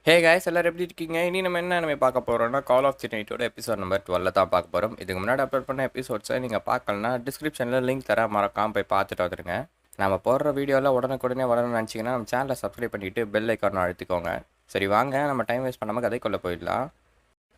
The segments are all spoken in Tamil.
ஹே காய்ஸ் எல்லாரும் எப்படி இருக்கீங்க? இனி நம்ம என்ன பார்க்க போகிறோம்னா கால் ஆஃப் தி நைட்டோட எபிசோட் நம்பர் 12 தான் பார்க்க போகிறோம். இதுக்கு முன்னாடி அப்லோட் பண்ண எபிசோட்ஸை நீங்கள் பார்க்கலனா டிஸ்கிரிப்ஷனில் லிங்க் தர மறக்காமல் போய் பார்த்துட்டு வந்துடுங்க. நம்ம போடுற வீடியோவில் உடனுக்குடனே வரணும்னு நினச்சிங்கன்னா நம்ம சேனலை சப்ஸ்கிரைப் பண்ணிவிட்டு பெல் ஐக்கானை அழுத்திக்கோங்க. சரி வாங்க நம்ம டைம் வேஸ்ட் பண்ணாமல் கதைக்குள்ளே போயிடலாம்.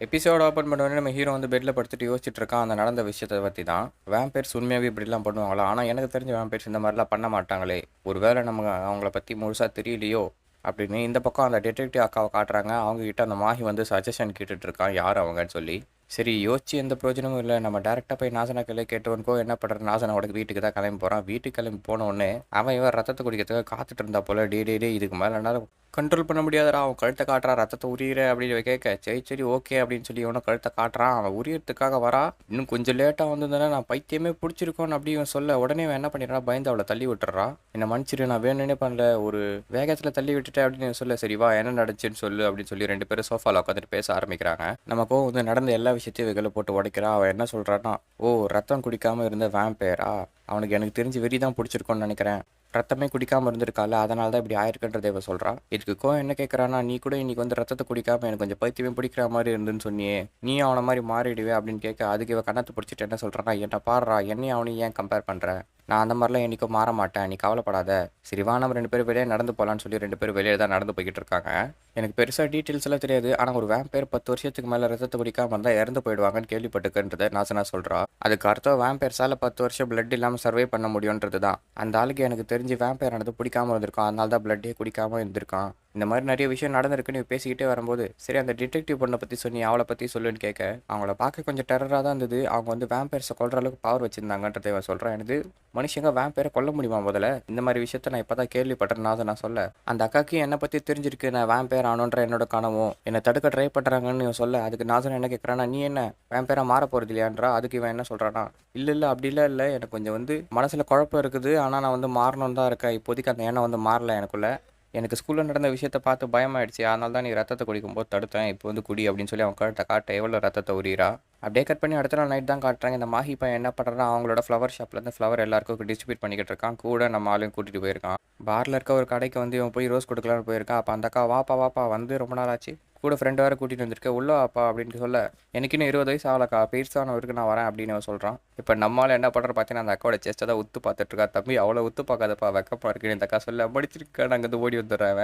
எபிசோட ஓப்பன் பண்ணோடனே நம்ம ஹீரோ வந்து பெட்டில் படுத்துட்டு யோசிச்சுட்டு இருக்கான் அந்த நடந்த விஷயத்தை பற்றி தான். வேம்பேர்ஸ் உண்மையாகவே இப்படிலாம் பண்ணுவாங்களா? ஆனால் எனக்கு தெரிஞ்ச வேம்பேர்ஸ் இந்த மாதிரிலாம் பண்ண மாட்டாங்களே, ஒரு வேளை நம்ம அவங்கள பற்றி முழுசாக தெரியலையோ அப்படின்னு இந்த பக்கம் அந்த டிடெக்டிவ் அக்காவை காட்டுறாங்க. அவங்ககிட்ட அந்த மாஹி வந்து சஜஷன் கேட்டுட்டு இருக்கான் யார் அவங்கன்னு சொல்லி. சரி யோசிச்சு எந்த பிரயோஜனமும் இல்லை, நம்ம டேரெக்டாக போய் நாசனா கிளை கேட்டவனுக்கோ என்ன பண்ணுற, நாசனாவோட வீட்டுக்கு தான் கிளம்பி போகிறான். வீட்டுக்கு கிளம்பி போன உடனே அவன் இவன் ரத்தத்தை குடிக்கிறதுக்கு காத்துட்டு இருந்தா போல. டே இதுக்கு மேலே என்னால் கண்ட்ரோல் பண்ண முடியாதரா, அவன் கழுத்தை காட்டுறான், ரத்தத்தை உரியிற அப்படின்னு கேட்க சரி ஓகே அப்படின்னு சொல்லி இவனை கழுத்தை காட்டுறான். அவன் உரியறதுக்காக வரா. இன்னும் கொஞ்சம் லேட்டாக வந்திருந்தேன்னா நான் பைத்தியமே பிடிச்சிருக்கோன்னு அப்படி இவன் சொல்ல உடனே அவன் என்ன பண்ணிடுறான், பயந்து அவளை தள்ளி விட்டுறான். என்னை மன்னிச்சிரு, நான் வேணும்னே பண்ணல, ஒரு வேகத்தில் தள்ளி விட்டுட்டேன் அப்படின்னு சொல்ல. சரி வா என்ன நடந்துச்சுன்னு சொல்லு அப்படின்னு சொல்லி ரெண்டு பேரும் சோஃபாவில் உட்காந்துட்டு பேச ஆரம்பிக்கிறாங்க. நமக்கோ வந்து நடந்த எல்லா விஷயத்தையும் வெகல போட்டு உடைக்கிறா. அவன் என்ன சொல்கிறான்னா, ஓ ரத்தம் குடிக்காமல் இருந்த வேம்பேரா, அவனுக்கு எனக்கு தெரிஞ்சு வெறி தான் பிடிச்சிருக்கோன்னு நினைக்கிறேன், ரத்தமே குடிக்காமல் இருந்திருக்கால, அதனால தான் இப்படி ஆயிருக்குன்றதை இவ சொல்கிறா. இதுக்கு என்ன கேட்குறான்னா, நீ கூட இன்னைக்கு வந்து ரத்தத்தை குடிக்காமல் எனக்கு கொஞ்சம் பைத்தியமே பிடிக்கிற மாதிரி இருந்துன்னு சொன்னியே, நீ அவனை மாதிரி மாறிடுவே அப்படின்னு கேட்க, அதுக்கு இவ கண்ணத்தை பிடிச்சிட்டு என்ன சொல்கிறான்னா, என்ன பாடுறா, என்னையும் அவனையும் ஏன் கம்பேர் பண்ணுற, நான் அந்த மாதிரிலாம் என்றைக்கும் மாற மாட்டேன், நீ கவலைப்படாத, சரிவா நம்ம ரெண்டு பேரும் வெளியே நடந்து போகலான்னு சொல்லி ரெண்டு பேரும் வெளியே தான் நடந்து போய்கிட்டு இருக்காங்க. எனக்கு பெருசாக டீட்டெயில்ஸ் எல்லாம் தெரியாது, ஆனால் ஒரு வேம்பேர் 10 வருஷத்துக்கு மேலே ரத்தத்தை குடிக்காமல் இருந்தால் இறந்து போயிடுவாங்கன்னு கேள்விப்பட்டுக்கன்றதை நாசனா சொல்கிறா. அதுக்கு அர்த்தம் வேம்பேர்ஸால் 10 வருஷம் பிளட் இல்லாமல் சர்வே பண்ண முடியுன்றது தான். அந்த ஆளுக்கு எனக்கு தெரிஞ்சு வேம்பேர் ஆனது பிடிக்காமல் இருந்திருக்கான், அதனால தான் பிளட்டே குடிக்காமல் இருந்திருக்கான். இந்த மாதிரி நிறைய விஷயம் நடந்திருக்குன்னு பேசிக்கிட்டே வரும்போது, சரி அந்த டிடெக்டிவ் பொண்ணை பற்றி சொன்னி அவளை பற்றி சொல்லுன்னு கேட்க, அவங்கள பார்க்க கொஞ்சம் டெரராக தான் இருந்தது. அவங்க வந்து வேம்பேர்ஸை கொல்ற அளவுக்கு பவர் வச்சுருந்தாங்கன்றதை இவன் சொல்கிறேன். எனக்கு மனுஷங்க வேம்பேரை கொல்ல முடியுமா முதல்ல, இந்த மாதிரி விஷயத்த நான் இப்போ தான் கேள்விப்பட்டேன்னா நான் சொல்ல, அந்த அக்காக்கு என்னை பற்றி தெரிஞ்சிருக்கு, நான் வேம்பேர் ஆனோன்ற என்னோட கனவும் என்னை தடுக்க ட்ரை பண்ணுறாங்கன்னு இவன் சொல்ல, அதுக்கு நாசன் என்ன கேட்குறான்னா, நீ என்ன வேம்பேராக மாற போகிறது இல்லையான்றா. அதுக்கு இவன் என்ன சொல்கிறான்னா, இல்லை அப்படிலாம் இல்லை, எனக்கு கொஞ்சம் வந்து மனசில் குழப்பம் இருக்குது, ஆனால் நான் வந்து மாறணும்னு தான் இருக்கேன், இப்போதைக்கு அந்த எண்ணம் வந்து மாறல எனக்குள்ள, எனக்கு ஸ்கூலில் நடந்த விஷயத்தை பார்த்து பயமாயிடுச்சு, அதனால தான் நீ ரத்தத்தை குடிக்கும்போது தடுத்தேன், இப்போ வந்து குடி அப்படின்னு சொல்லி அவன் கழுத்தை காட்ட எவ்வளோ ரத்தத்தை உரியிறா. அப்படியே கட் பண்ணி அடுத்த நாள் நைட் தான் காட்டுறாங்க. இந்த மாஹி பையன் என்ன பண்ணுறான், அவங்களோட ஃப்ளவர் ஷாப்லேருந்து ஃப்ளவர் எல்லாருக்கும் டிஸ்ட்ரிபியூட் பண்ணிக்கிட்டு இருக்கான். கூட நம்ம ஆளையும் கூட்டிகிட்டு போயிருக்கான். பாரில் இருக்க ஒரு கடைக்கு வந்து இவன் போய் ரோஸ் கொடுக்கலான்னு போயிருக்கான். அப்போ அந்த அக்கா வாப்பா வந்து ரொம்ப நாள் ஆச்சு, கூட ஃப்ரெண்டு வேறு கூட்டிகிட்டு வந்திருக்கேன், உள்ள வாப்பா அப்படின்னு சொல்ல, எனக்கு இன்னும் 20 வயசு ஆகலக்கா, பெருசானவருக்கு நான் வரேன் அப்படின்னு அவன் சொல்கிறான். இப்போ நம்மளால் என்ன பண்ணுற பார்த்தீங்கன்னா, அந்த அக்காவோட செஸ்ட்டை தான் உத்து பார்த்துட்ருக்கா. தம்பி அவ்வளோ உத்து பார்க்காதப்பா, வெக்கப்பா இருக்குன்னு இந்த அக்கா சொல்ல, படிச்சிருக்கா நாங்கள் வந்து ஓடி வந்துடுறேன்.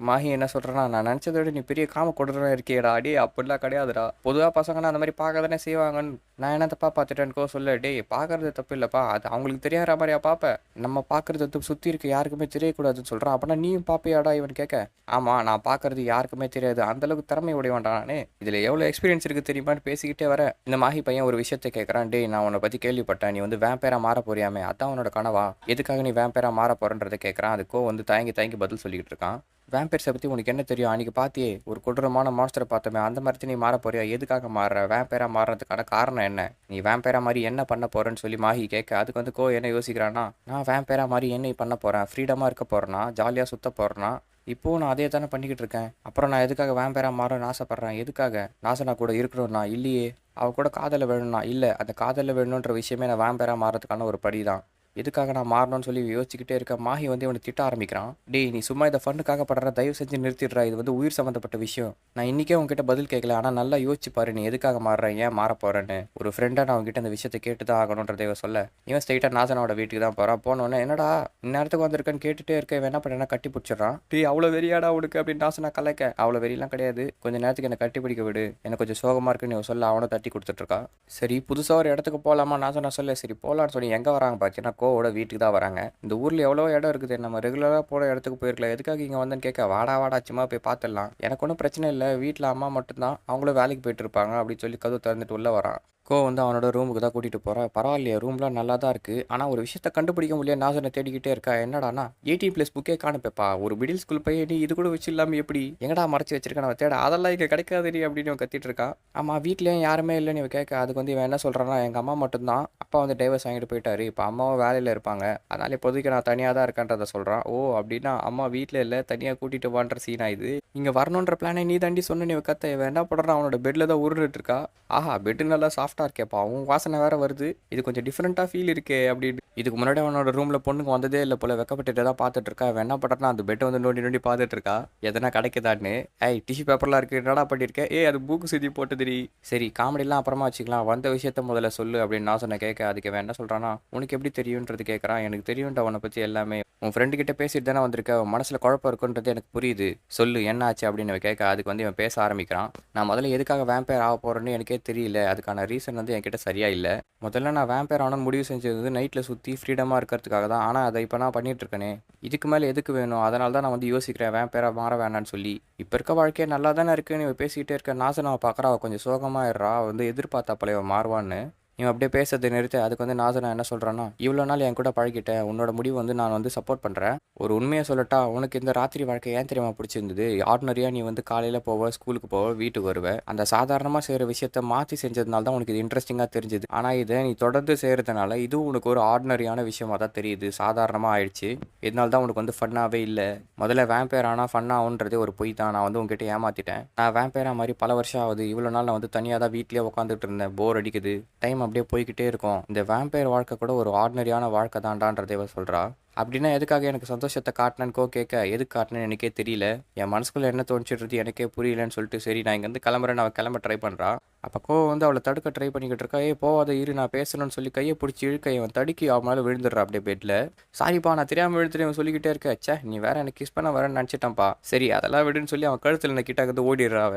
மாஹி என்ன சொல்கிறேன்னா, நான் நினச்சதை விட நீ பெரிய காம கொடுறா இருக்கேடா, அடி அப்படிலாம் கிடையாதுடா, பொதுவாக பசங்கன்னா அந்த மாதிரி பார்க்க தானே செய்வாங்கன்னு நான் என்ன தப்பா பார்த்துட்டேன்க்கோ சொல்ல. டே பார்க்கறது தப்பு இல்லைப்பா, அது அவங்களுக்கு தெரியாத மாதிரியா பார்ப்பேன், நம்ம பார்க்குறது சுற்றி இருக்க யாருக்குமே தெரியக்கூடாதுன்னு சொல்கிறான். அப்படின்னா நீயும் பார்ப்பியாடா இவன் கேட்க, ஆமாம் நான் பார்க்குறது யாருக்குமே தெரியாது, அந்தளவுக்கு திறமை உடையவான்டா நான், இதில் எவ்வளோ எக்ஸ்பீரியன்ஸ் இருக்குது தெரியுமான்னு பேசிக்கிட்டே வர இந்த மாஹி பையன் ஒரு விஷயத்தை கேட்குறான். டே நான் உன்னை பற்றி கேள்விப்பட்டேன், நீ வந்து வேம்பேரா மாற போறியாமே, அதான் உன்னோட கனவா, எதுக்காக நீ வேம்பேரா மாற போறன்றதை கேட்குறான். அதுக்கோ வந்து தயங்கி பதில் சொல்லிக்கிட்டு இருக்கான். வேம்பேர்ஸை பற்றி உனக்கு என்ன தெரியும், அன்றைக்கி பார்த்தியே ஒரு கொடூரமான மான்ஸ்டரை பார்த்தோமே, அந்த மாதிரி நீ மாற போறியா, எதுக்காக மாறுற, வேம்பேரா மாறுறதுக்கான காரணம் என்ன, நீ வேம்பேரா மாதிரி என்ன பண்ண போகிறேன்னு சொல்லி மாஹி கேட்க, அதுக்கு வந்து என்ன யோசிக்கிறான்னா, நான் வேம்பேரா மாதிரி என்ன பண்ண போகிறேன், ஃப்ரீடமாக இருக்க போகிறேன்னா, ஜாலியாக சுற்ற போகிறேன்னா, இப்போது நான் அதே தானே பண்ணிக்கிட்டு இருக்கேன், அப்புறம் நான் எதுக்காக வேம்பேரா மாறணும்னு ஆசைப்பட்றேன், எதுக்காக நாசனா கூட இருக்கணும்னா, இல்லையே அவ கூட காதலை வேணும்னா, இல்லை அந்த காதலில் வேணுன்ற விஷயமே நான் வேம்பேரா மாறதுக்கான ஒரு படி தான், எதுக்காக நான் மாறணும்னு சொல்லி யோசிச்சுக்கிட்டே இருக்க. மாஹி வந்து இவனை திட்ட ஆரம்பிக்கிறான். டேய் நீ சும்மா இதை ஃபண்டுக்காக படுற, தயவு செஞ்சு நிறுத்திடுறா, இது வந்து உயிர் சம்மந்தப்பட்ட விஷயம், நான் இன்றைக்கே உங்ககிட்ட பதில் கேட்கல, ஆனால் நல்லா யோசிச்சு பாரு, நீ எதுக்காக மாறுற, ஏன் மாற போகிறேன்னு, ஒரு ஃப்ரெண்டாக நான் அவங்ககிட்ட அந்த விஷயத்தை கேட்டு தான் ஆகணுன்றதை சொல்ல, இவன் ஸ்ட்ரைட்டாக நாசனோட வீட்டுக்கு தான் போகிறான். போனோன்னே என்னடா இந்நேரத்துக்கு வந்திருக்கேன்னு கேட்டுகிட்டே இருக்க, இவன் என்ன பண்ணா கட்டி பிடிச்சிடறான். டேய் அவ்வளோ வெறியாடா அவனுக்கு அப்படின்னு நாசனா கலைக்க, அவ்வளோ வெறியெல்லாம் கிடையாது, கொஞ்சம் நேரத்துக்கு என்னை கட்டி பிடிக்க விடு, எனக்கு கொஞ்சம் சோகமாக இருக்குன்னு இவன் சொல்ல அவனை தட்டி கொடுத்துட்ருக்கா. சரி புதுசாக ஒரு இடத்துக்கு போகலாமா நாசனா சொல்ல, சரி போகலான்னு சொல்லி எங்கே வராங்க பார்த்தீங்கன்னா கோவோட வீட்டுக்கு தான் வராங்க. இந்த ஊரில் எவ்வளோ இடம் இருக்குது, நம்ம ரெகுலராக போகிற இடத்துக்கு போயிருக்கலாம், எதுக்காக இங்கே வந்தேன்னு கேட்க, வாடா சும்மா போய் பார்த்துடலாம், எனக்கு ஒன்றும் பிரச்சனை இல்லை, வீட்டில் அம்மா மட்டும்தான், அவங்களும் வேலைக்கு போயிட்டு இருப்பாங்க அப்படின்னு சொல்லி கதவு திறந்துட்டு உள்ளே வரான். வந்து அவனோட ரூமுக்கு தான் கூட்டிகிட்டு போகிறேன். பரவாயில்லையா ரூம்லாம் நல்லா தான் இருக்குது, ஆனால் ஒரு விஷயத்தை கண்டுபிடிக்க முடியல, நாசனை தேடிக்கிட்டே இருக்கா. என்னடானா 18+ புக்கே காணுப்பேப்பா, ஒரு மிடில் ஸ்கூல் பையன் நீ இது கூட வச்சு இல்லாமல் எப்படி எங்கடா மறைச்சி வச்சிருக்கேன் நம்ம தேட, அதெல்லாம் இங்கே கிடைக்காது நீ அப்படின்னு கத்திட்டு இருக்கான். ஆமாம் வீட்லேயும் யாருமே இல்லைன்னு இவன் கேட்க, அதுக்கு வந்து இவன் என்ன சொல்கிறான்னா, எங்கள் அம்மா மட்டும்தான், அப்பா வந்து டைவர்ஸ் வாங்கிட்டு போயிட்டாரு, இப்போ அம்மாவும் வேலையில் இருப்பாங்க, அதனால இப்போதைக்கு நான் தனியாக தான் இருக்கேன்றதை சொல்கிறான். ஓ அப்படின்னா அம்மா வீட்டில் இல்லை, தனியாக கூட்டிகிட்டு வான்ற சீனா இது, இங்கே வரணுன்ற பிளானை நீ தாண்டி சொன்ன நீ கத்த. இவன் என்ன பண்ணுறான், அவனோட பெட்டில் தான் உருண்டுட்டு இருக்கா. ஆஹா பெட்டு நல்லா சாஃப்டாக இருக்கேப்பா, அவன் வாசனை வேறு வருது, இது கொஞ்சம் டிஃப்ரெண்ட்டாக ஃபீல் இருக்கே அப்படின்னு இதுக்கு முன்னாடி அவனோட ரூமில் பொண்ணுங்க வந்ததே இல்லை போல, வெக்கப்பட்டுட்டு தான் பார்த்துட்டு இருக்கா. அவன் என்ன பண்ணுறான்னா அந்த பெட்டை வந்து நோண்டி நோண்டி பார்த்துட்டு இருக்கா, எதனா கிடைக்குதான்னு. ஏய் டிஷ்யூ பேப்பர்லாம் இருக்குது, என்னடா பண்ணியிருக்கேன்? அது புக்கு சுற்றி போட்டுதுடி. சரி காமெடிலாம் அப்புறமா வச்சுக்கலாம், வந்த விஷயத்த முதல்ல சொல்லு அப்படின்னு நான் சொன்ன கேட்க. அதுக்கு அவன் என்ன சொல்கிறான்னா, உனக்கு எப்படி தெரியுன்றது கேட்குறான். எனக்கு தெரியும்டா உன்னை பற்றி எல்லாமே, உன் ஃப்ரெண்டு கிட்ட பேசிட்டு தானே வந்திருக்க, உன் மனசில் குழப்பம் இருக்குன்றது எனக்கு புரியுது, சொல்லு என்ன ஆச்சு அப்படின்னு அவன் கேட்க. அதுக்கு வந்து இவன் பேச ஆரம்பிக்கிறான். நான் முதல்ல எதுக்காக வேம்பயர் ஆக போகிறேன்னு எனக்கே தெரியல, அதுக்கான ரீசன் வந்து என்கிட்ட சரியா இல்லை. முதல்ல நான் வேம்பயர் ஆனன்னு முடிவு செஞ்சது நைட்டில் சுற்றி ஃப்ரீடமாக இருக்கிறதுக்காக தான். ஆனால் அதை இப்போ நான் பண்ணிட்டு இருக்கேனே, இதுக்கு மேலே எதுக்கு வேணும்? அதனால தான் நான் வந்து யோசிக்கிறேன் வேம்பயராக மாற வேணான்னு சொல்லி. இப்போ இருக்க வாழ்க்கையே நல்லா தானே இருக்குன்னு இவன் பேசிக்கிட்டே இருக்க. நாசனாவை பார்க்குறா, கொஞ்சம் சோகமாயிடுறா. வந்து எதிர்பார்த்தா போல இவன் மாறுவான்னு. இவன் அப்படியே பேசுறதை நிறுத்த. அதுக்கு வந்து நாசனா என்ன சொல்கிறான்னா, இவ்வளோ நாள் என் கூட பழகிட்டேன், உன்னோட முடிவு வந்து நான் வந்து சப்போர்ட் பண்ணுறேன். ஒரு உண்மையை சொல்லட்டா, உனக்கு இந்த ராத்திரி வாழ்க்கை ஏன் தெரியுமா பிடிச்சிருந்தது? ஆர்டினரியாக நீ வந்து காலையில் போவ, ஸ்கூலுக்கு போவ, வீட்டுக்கு வருவ. அந்த சாதாரணமாக செய்கிற விஷயத்த மாற்றி செஞ்சதுனால தான் உனக்கு இது இன்ட்ரெஸ்டிங்காக தெரிஞ்சுது. ஆனால் இதை நீ தொடர்ந்து செய்கிறதுனால இதுவும் உனக்கு ஒரு ஆர்டினரியான விஷயமா தான் தெரியுது, சாதாரணமாக ஆயிடுச்சு. இதனால தான் உனக்கு வந்து ஃபன்னாகவே இல்லை. முதல்ல வேம்பயர் ஆனால் ஃபன்னாகுன்றதே ஒரு பொய் தான். நான் வந்து உங்ககிட்ட ஏமாற்றிட்டேன். நான் வேம்பயராக மாதிரி பல வருஷம் ஆகுது. இவ்வளோ நாள் நான் வந்து தனியாக தான் வீட்லேயே உட்காந்துட்டு இருந்தேன், போர் அடிக்குது, டைம் அப்படியே போய்கிட்டே இருக்கும். இந்த வேம்பயர் வாழ்க்கை கூட ஒரு ஆர்டினரியான வாழ்க்கை தான்டான்றதே சொல்கிறா. அப்படின்னா எதுக்காக எனக்கு சந்தோஷத்தை காட்டினேன்னு கேட்க. எதுக்கு காட்டினேன்னு எனக்கே தெரியல, என் மனசுக்குள்ளே என்ன தோணிச்சிடுறது எனக்கே புரியலன்னு சொல்லிட்டு, சரி நான் இங்கேருந்து கிளம்புறேன்னு அவள் கிளம்ப ட்ரை பண்ணுறா. அப்போ வந்து அவளை தடுக்க ட்ரை பண்ணிக்கிட்டு இருக்கா. போவாத இரு, நான் பேசணும்னு சொல்லி கையை பிடிச்சி இழுக்க. இவன் தடுக்கி அவன் மேலே விழுந்துடுறா அப்படியே பெட்டில். சாரிப்பா நான் தெரியாமல் விழுந்துட்டு இவன் சொல்லிக்கிட்டே இருக்க. ச்சே நீ வேற எனக்கு கிஸ் பண்ண வரேன்னு நினச்சிட்டான்ப்பா. சரி அதெல்லாம் விடுன்னு சொல்லி அவன் கழுத்தில் என்ன கிட்ட வந்து ஓடிடுறாவ.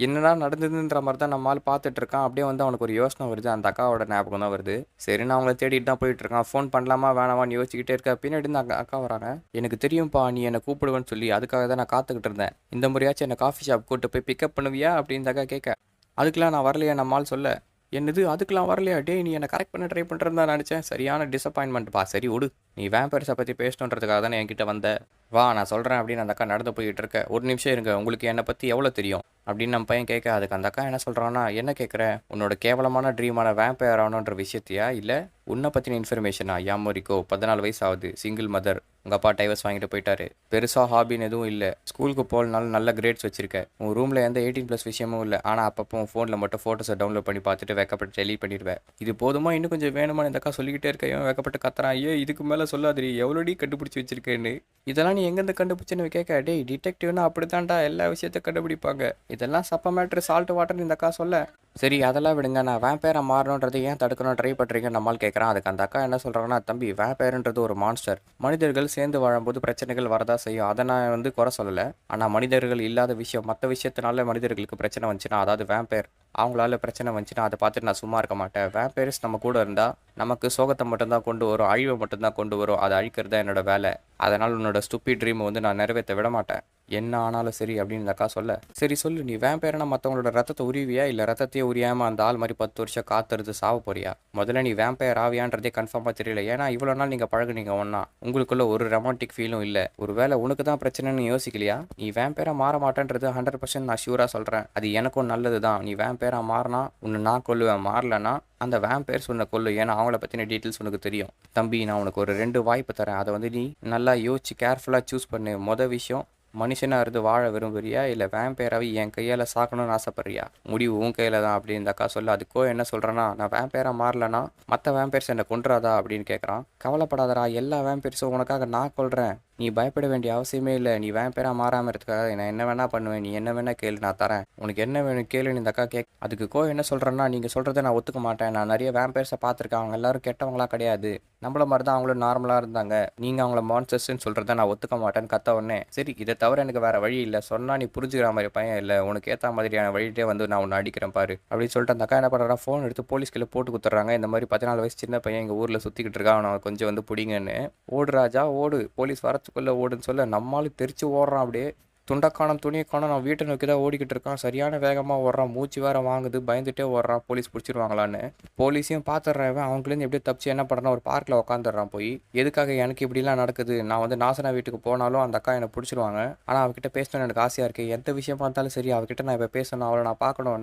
என்னடா நடந்ததுன்ற மாதிரி தான் நம்மளால் பார்த்துட்டு இருக்கான். அப்படியே வந்து அவனுக்கு ஒரு யோசனை வருது, அந்த அக்காவோட ஞாபகம் தான் வருது. சரி நான் அவங்கள தேடிட்டு தான் போயிட்டு இருக்கான். ஃபோன் பண்ணலாமா வேணாமான்னு யோசிச்சுக்கிட்டே இருக்க. பின்னாடி இருந்து அக்கா வராங்க. எனக்கு தெரியும்ப்பா நீ என்னை கூப்பிடுவேன்னு சொல்லி, அதுக்காக தான் நான் காத்துக்கிட்டு இருந்தேன். இந்த முறையாச்சும் என்னை காஃபி ஷாப் கூப்பிட்டு போய் பிக்கப் பண்ணுவியா அப்படின்னு அக்கா கேட்க. அதுக்கெலாம் நான் வரலையா நம்மால் சொல்ல. என்னது அதுக்கெலாம் வரலையா? டே நீ என்னை கரெக்ட் பண்ண ட்ரை பண்ணுறேன்னு தான் நினச்சேன். சரியான டிசப்பாயின்மெண்ட்ப்பா. சரி விடு, நீ வேம்பயர்ஸை பற்றி பேசணுன்றதுக்காக தானே என்கிட்ட வந்த, வா நான் சொல்கிறேன் அப்படின்னு அந்த அக்கா நடந்து போய்கிட்டு இருக்க. ஒரு நிமிஷம் இருங்க, உங்களுக்கு என்னை பற்றி எவ்வளோ தெரியும் அப்படின்னு நம்ம பையன் கேட்க. அதுக்கு அந்த அக்கா என்ன சொல்கிறான்னா, என்ன கேட்குற, உன்னோட கேவலமான ட்ரீமான வேம்பயர் ஆகணுன்ற விஷயத்தையா, இல்லை உன்னை பற்றின இன்ஃபர்மேஷனா? யாமோரிக்கோ 14 வயசு ஆகுது, சிங்கிள் மதர், உங்கள் அப்பா டைவர்ஸ் வாங்கிட்டு போயிட்டாரு, பெருசாக ஹாபின்னு எதுவும் இல்லை, ஸ்கூலுக்கு போகலனாலும் நல்ல கிரேட்ஸ் வச்சிருக்க, உன் ரூமில் எந்த 18+ விஷயமும் இல்லை, ஆனால் அப்பப்போ உன் ஃபோனில் மட்டும் ஃபோட்டோஸை டவுன்லோட் பண்ணி பார்த்துட்டு வெக்கப்பட்டு டெலீட் பண்ணிடுவேன். இது போதுமா, இன்னும் கொஞ்சம் வேணுமான்னு இந்த அக்கா சொல்லிக்கிட்டே இருக்க. இவன் வெக்கப்பட்டு கத்துறான். இதுக்கு மேலே சொல்லாதிரி, எவ்வளோடி கண்டுபிடிச்சி வச்சிருக்கேன்னு. இதெல்லாம் நீ எங்கேருந்து கண்டுபிடிச்சுன்னு கேட்க. டேய் டிடெக்டிவ்னா அப்படி தான்டா எல்லா விஷயத்தையும் கண்டுபிடிப்பாங்க, இதெல்லாம் சப்ப மேட்ரு, சால்ட் வாட்டர்னு இந்த அக்கா சொல்ல. சரி அதெல்லாம் விடுங்க, நான் வேம்பயரை மாறணுன்றதை ஏன் தடுக்கணும் ட்ரை பண்ணுறீங்க நம்மால் கேட்குறான். அதுக்கு அந்த அக்கா என்ன சொல்கிறாங்கன்னா, தம்பி வேம்பயர்ன்றது ஒரு மான்ஸ்டர். மனிதர்கள் சேர்ந்து வாழும்போது பிரச்சனைகள் வரதா செய்யும், அதை நான் வந்து குறை சொல்லலை. ஆனால் மனிதர்கள் இல்லாத விஷயம், மற்ற விஷயத்தினால மனிதர்களுக்கு பிரச்சனை வந்துச்சுன்னா, அதாவது வேம்பயர் அவங்களால பிரச்சனை வந்துச்சுன்னா, அதை பார்த்துட்டு நான் சும்மா இருக்க மாட்டேன். வேம்பயர்ஸ் நம்ம கூட இருந்தால் நமக்கு சோகத்தை மட்டும்தான் கொண்டு வரும், அழிவை மட்டும்தான் கொண்டு வரும், அதை அழிக்கிறது தான் என்னோட வேலை. அதனால் உன்னோட ஸ்டூபிட் ட்ரீமை வந்து நான் நிறைவேற்ற விட மாட்டேன், என்ன ஆனாலும் சரி அப்படின்னு இந்த அக்கா சொல்ல. சரி சொல்லு, நீ வேம்பயர்னா மற்றவங்களோட ரத்தத்தை உரிவியா, இல்லை ரத்தத்தையே உரியாமல் அந்த ஆள் மாதிரி 10 வருஷம் காத்துறது சாவ போறியா? முதல்ல நீ வேம்பயர் ஆவியான்றதே கன்ஃபார்மாக தெரியல. ஏன்னா இவ்வளோ நாள் நீங்கள் பழகுனீங்க ஒன்றா, உங்களுக்குள்ள ஒரு ரொமான்டிக் ஃபீலும் இல்லை. ஒரு வேளை உனக்கு தான் பிரச்சனைன்னு யோசிக்கலையா? நீ வேம்பயராக மாற மாட்டேன்றது 100% நான் ஷூராக சொல்கிறேன். அது எனக்கும் நல்லது தான். நீ வேம்பயராக மாறினா உன்னை நான் கொல்லுவேன், மாறலன்னா அந்த வேம்பயர்ஸ் உன்னை கொல்லு. ஏன்னா அவங்கள பற்றின டீட்டெயில்ஸ் உனக்கு தெரியும். தம்பி நான் உனக்கு ஒரு 2 வாய்ப்பு தரேன், அதை வந்து நீ நல்லா யோசிச்சு கேர்ஃபுல்லாக சூஸ் பண்ணு. மொதல் விஷயம், மனுஷனாக இருந்து வாழ விரும்புறியா, இல்லை வேம்பயராகவே என் கையால் சாக்கணும்னு ஆசைப்பட்றியா? முடிவு உன் கையில் தான் அப்படின்னு இந்த அக்கா சொல்ல. அதுக்கோ என்ன சொல்கிறேன்னா, நான் வேம்பயராக மாறலன்னா மற்ற வேம்பயர்ஸ் என்னை கொன்றாதா அப்படின்னு கேட்குறான். கவலைப்படாதடா, எல்லா வேம்பயர்ஸும் உனக்காக நான் கொள்கிறேன், நீ பயப்பட வேண்டிய அவசியமே இல்லை. நீ வேம்பயராக மாறாமல் இருக்கிறதுக்காக நான் என்ன வேணா பண்ணுவேன், நீ என்ன வேணா கேளு, நான் தரேன், உனக்கு என்ன வேணும் கேளுன்னு இந்த அக்கா அதுக்கு என்ன சொல்கிறேன்னா, நீங்கள் சொல்கிறத நான் ஒத்துக்க மாட்டேன். நான் நிறைய வேம்பயர்ஸை பார்த்துருக்கேன், அவங்க எல்லாரும் கெட்டவங்களாம் கிடையாது, நம்மள மாதிரி தான் அவங்களும் நார்மலாக இருந்தாங்க. நீங்கள் அவங்கள மான்ஸ்டர்ஸ்ன்னு சொல்கிறத நான் ஒத்துக்க மாட்டேன்னு கத்த உடனே, சரி இதை தவிர எனக்கு வேறு வழி இல்லை, சொன்னால் நீ புரிஞ்சுக்கிற மாதிரி பையன் இல்லை, உனக்கு ஏற்ற மாதிரியான வழியிட்டே வந்து நான் உன்னை அடிக்கிறேன் பாரு அப்படின்னு சொல்லிட்டு அந்த அக்கா என்ன பண்ணுறா, ஃபோன் எடுத்து போலீஸ் கீழே போட்டு கொடுத்துட்றாங்க. இந்த மாதிரி 14 வயசு சின்ன பையன் எங்கள் ஊரில் சுற்றிக்கிட்டு இருக்கான், அவனை கொஞ்சம் வந்து பிடிங்கன்னு. ஓடு ராஜா ஓடு, போலீஸ் வரத்துக்குள்ளே ஓடுன்னு சொல்ல நம்மளும் தெரிச்சு ஓடுறான். அப்படியே துண்டக்கானம் துணியை காணும், நான் வீட்டை நோக்கி தான் ஓடிக்கிட்டு இருக்கான். சரியான வேகமாக ஓடுறான், மூச்சு வேற வாங்குது, பயந்துட்டே ஓடுறான் போலீஸ் பிடிச்சிருவாங்களான்னு. போலீஸையும் பார்த்துட்றேன். அவங்களும் எப்படியும் தப்பிச்சு என்ன பண்ணுறான், ஒரு பார்க்கில் உட்காந்துடுறான். போய் எதுக்காக எனக்கு இப்படிலாம் நடக்குது, நான் வந்து நாசனா வீட்டுக்கு போனாலும் அந்த அக்கா என்னை பிடிச்சிருவாங்க, ஆனால் அவகிட்ட பேசணும்னு எனக்கு ஆசையாக இருக்குது. எந்த விஷயம் பார்த்தாலும் சரி அவகிட்ட நான் இப்போ பேசணும், அவளை நான் பார்க்கணும்,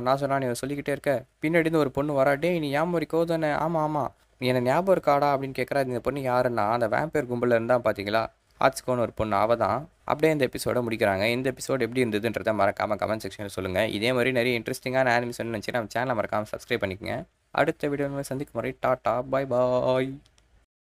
நாசனா நீ சொல்லிக்கிட்டே இருக்க. பின்னாடி ஒரு பொண்ணு வரா. டே நீ யாமோரிக்கோ தானே? ஆமாம் ஆமாம், நீ என்ன ஞாபகம் இருக்காடா அப்படின்னு கேட்குறா. இந்த பொண்ணு யாருன்னா அந்த வேம்பயர் கும்பலில் இருந்தால் பார்த்தீங்களா, ஆட்ஸ்கோன்னு ஒரு பொண்ணு, அவள் தான். அப்படியே இந்த எபிசோட முடிக்கிறாங்க. இந்த எபிசோடு எப்படி இருந்ததுன்றதை மறக்காமல் கமெண்ட் செக்ஷனில் சொல்லுங்கள். இதே மாதிரி நிறைய இன்ட்ரெஸ்டிங்கான அனிமேஷன் நினச்சி நம்ம சேனலை மறக்காமல் சப்ஸ்கிரைப் பண்ணிக்கோங்க. அடுத்த வீடியோவில் சந்திக்கும் முறை டாட்டா, பாய் பாய்.